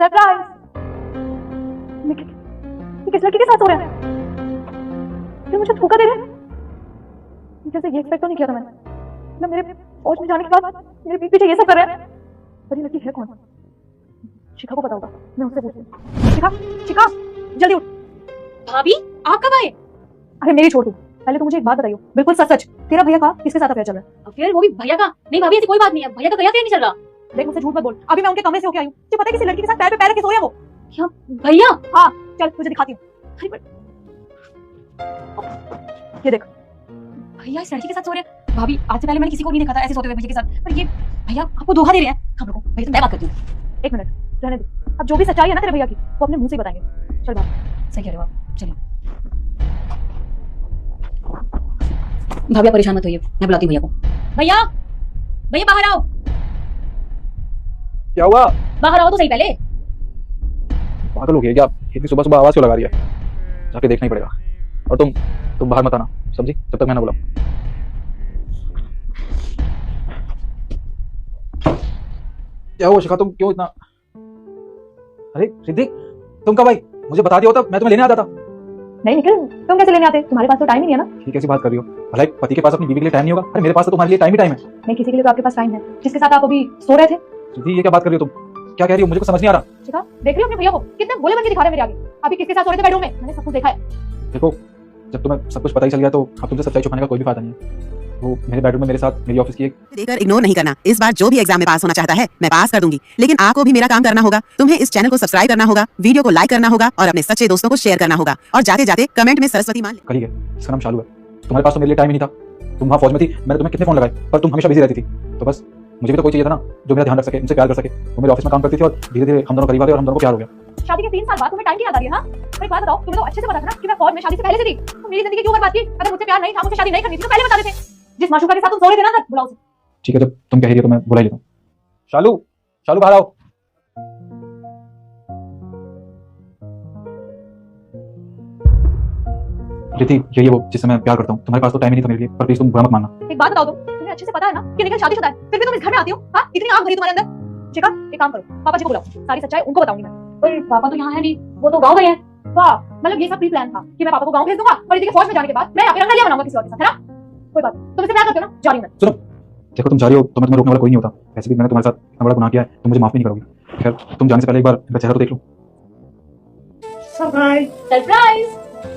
Surprise. ये किस लड़की के साथ हो रहा है? ये मुझे धोखा दे रहे हैं? जैसे ये एक्सपेक्ट तो नहीं किया था मैंने। मतलब मेरे फौज में जाने के बाद मेरे पीठ पीछे ये सब कर रहे हैं। पर ये लड़की है कौन? शिखा को पता होगा, मैं उससे पूछूं। शिखा, शिखा, जल्दी उठ। भाभी आप कब आए? अरे मेरी छोटू, पहले तो मुझे एक बात बताइयो, बिल्कुल सच सच, तेरा भैया का किसके साथ अफेयर चल रहा है? अफेयर? वो भी भैया का? नहीं भाभी, ऐसी कोई बात नहीं है, भैया का कोई अफेयर नहीं चल रहा। देख मुझसे झूठ मत बोल, अभी मैं उनके कमरे से होके आई हूँ। तुझे पता है किसी लड़की के साथ पैर पे पैर रख के सो रहे हैं वो? क्या भैया? हाँ चल तुझे दिखाती हूँ। अरे पर ये देख, भैया इस लड़की के साथ सो रहे हैं? भाभी आज से पहले मैंने किसी को नहीं देखा था ऐसे सोते हुए भैया के साथ, पर ये भैया आपको धोखा दे रहे हैं। हम रुको, भैया से मैं बात करती हूँ। एक मिनट रहने दे, अब जो भी सच्चाई है ना तेरे भैया की वो अपने मुंह से ही बताएंगे। चल बात। सही कह रहे हो आप, चलिए। भाभी आप परेशान मत होइए, मैं बुलाती हूँ भैया को। भैया, भैया बाहर आओ। क्या हुआ? बाहर आओ तो सही पहले। पागल हो गया क्या? इतनी सुबह सुबह आवाज क्यों लगा रही है? जाके देखना ही पड़ेगा। और तुम बाहर मत आना, समझी? जब तक मैं ना बुलाऊं। क्या हुआ शिखा, तुम क्यों इतना? अरे रिद्धि, तुम कब आई? मुझे बता दिया होता, मैं तुम्हें लेने आता था। नहीं निखिल, तुम कैसे लेने आते? तुम्हारे पास तो टाइम ही नहीं है ना। ठीक कैसी बात कर रही हो? भला एक पति के पास अपनी बीवी के लिए टाइम नहीं होगा? अरे मेरे पास तो तुम्हारे लिए टाइम ही टाइम है। नहीं, किसी के लिए तो आपके पास टाइम है, जिसके साथ आप अभी सो रहे थे। रिद्धि ये क्या बात कर रही हो तुम? क्या कह रही हो? मुझे कुछ समझ नहीं आ रहा। शिखा, देख रही हो अपने भैया को कितने भोले बन के दिखा रहे हैं मेरे आगे। अभी किसके साथ सो रहे थे बेडरूम में? मैंने सब कुछ देखा है। देखो, जब तुम्हें सब कुछ पता ही चल गया तो अब तुमसे सच्चाई छुपाने का कोई भी फायदा नहीं है। वो मेरे बेडरूम में मेरे साथ मेरी ऑफिस की एक देकर इग्नोर नहीं करना। इस बार जो भी एग्जाम में पास होना चाहता है मैं पास कर दूंगी, लेकिन आपको भी मेरा काम करना होगा। तुम्हें इस चैनल को सब्सक्राइब करना होगा, वीडियो को लाइक करना होगा और अपने सच्चे दोस्तों को शेयर करना होगा। और जाते जाते कमेंट में सरस्वती मान कली है, इसका नाम शालू है। तुम्हारे पास तो मेरे लिए टाइम ही नहीं था। तुम वहाँ फौज में थी, मैंने तुम्हें कितने फोन लगाए पर तुम हमेशा बिजी रहती थी। तो बस मुझे भी तो कोई चाहिए था ना जो मेरा ध्यान रख सके, मुझसे प्यार कर सके। वो मेरे ऑफिस में काम करती थी और धीरे धीरे हम दोनों करीब आते और हम दोनों को प्यार हो गया। शादी के 3 साल बाद तुम्हें टाइम की याद आ रही है? हाँ, और एक बात बताओ, तुम्हें तो अच्छे से पता था ना कि मैं फौज में शादी से पहले से थी। तो मेरी जिंदगी क्यों बर्बाद की? अगर मुझसे प्यार नहीं था, मुझे शादी नहीं करनी थी तो पहले बता देते। जिस माशूका के साथ तुम सो रहे थे ना, अंदर बुलाओ उसे। ठीक है, जब तुम कह रही हो तो मैं बुला ही लेता हूँ। शालू, शालू बाहर आओ। रिद्धि यही है वो जिससे मैं प्यार करता हूँ। तुम्हारे पास तो टाइम ही नहीं था मेरे लिए, पर प्लीज तुम बुरा मत मानना। एक बात बताओ, तुम्हें अच्छे से पता है ना कि निखिल शादीशुदा है, फिर भी तुम इस घर में आती हो? हाँ, इतनी आग भरी तुम्हारे अंदर। शिखा, एक काम करो, पापा जी को बुलाओ, सारी सच्चाई उनको बताऊंगी मैं। पर पापा तो यहाँ है नहीं, वो तो गाँव गए हैं। वाह, मतलब ये सब प्री प्लान था कि मैं पापा को गांव भेज दूंगा और इनके फौज में जाने के बाद मैं यहाँ पे रंगलिया बनाऊंगा किसी और के साथ, है ना? कोई बात नहीं, तुम इससे प्यार करते हो ना? जा रही हूं मैं। सुनो, देखो तुम जा रही हो तो मैं तुम्हें रोकने वाला कोई नहीं होता। वैसे भी मैंने तुम्हारे साथ इतना बड़ा गुनाह किया है, तुम मुझे माफ नहीं करोगी। खैर, तुम जाने से पहले एक बार मेरा चेहरा तो देख लो। सरप्राइज। सरप्राइज?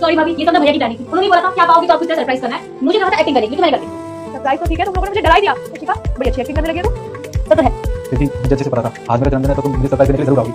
सॉरी भाभी, ये सब ना भैया की प्लानिंग थी। उन्होंने बोला था क्या पाओगी तो आपको सरप्राइज करना है। मुझे कहा था एक्टिंग करेगी, तो मैंने कर दी। सरप्राइज तो ठीक है, तुम लोगों ने मुझे डरा ही दिया। तो शिखा, बड़ी अच्छी एक्टिंग करने लगी हो तुम। तो है रिद्धि मुझे अच्छे से पता था आज मेरा जन्मदिन है तो तुम मुझे सरप्राइज देने के लिए जरूर आओगी।